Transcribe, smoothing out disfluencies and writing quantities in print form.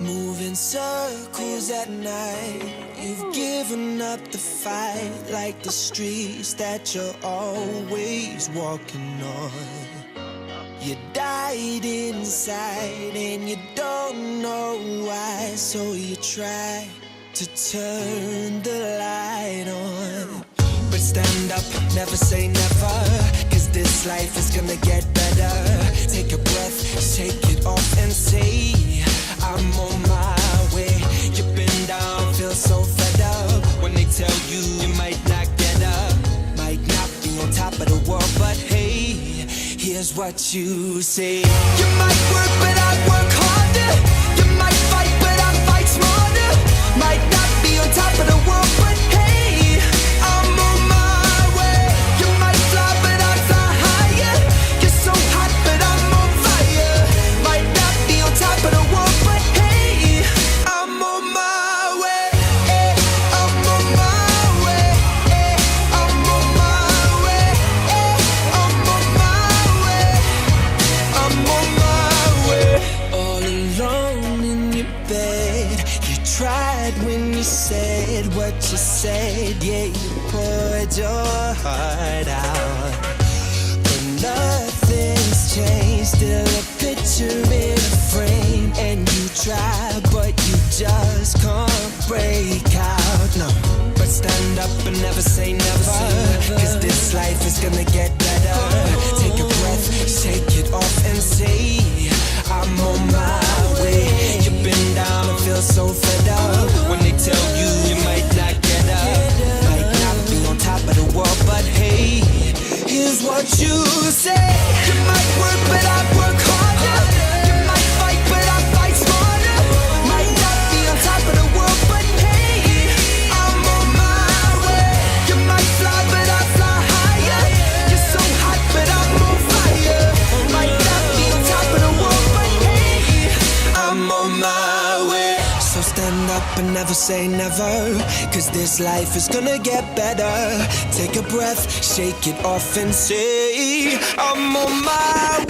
Moving circles at night. You've given up the fight, like the streets that you're always walking on. You died inside and you don't know why, so you try to turn the light on. But stand up, never say never, 'cause this life is gonna get better. Take a breath, shake it off and say, I'm on my way. You've been down, feel so fed up. When they tell you you might not get up, might not be on top of the world, but hey, here's what you say. You might work, but I work harder. You might fight, but I fight smarter. Might not be on top of the world, but hey, I'm on my way. You might fly, but I fly higher. You're so hot, but I'm on fire. Might not be on top of the world, but hey, I'm on my way. I'm on my way. I'm on my way. I'm on my way. I'm on my way. All alone in your bed, you tried when you said what you said. Yeah, you poured your heart out, but nothing's changed. Still a picture in a frame, and you try, but you just can't break out. No, but stand up and never say never, 'cause this life is gonna get better. Take a breath, shake it off and say, I'm on my way. You've been down and feel so fed up. When they tell you you might not get up, might not be on top of the world, but hey, here's what you say. You might work, but I work harder. You might fight, but I fight smarter. Might not be on top of the world, but hey, I'm on my way. You might fly, but I fly higher. You're so hot, but I'm on fire. Might not be on top of the world, but hey, I'm on my way. So stand up and never say never, 'cause this life is gonna get better. Take a breath, shake it off and say, I'm on my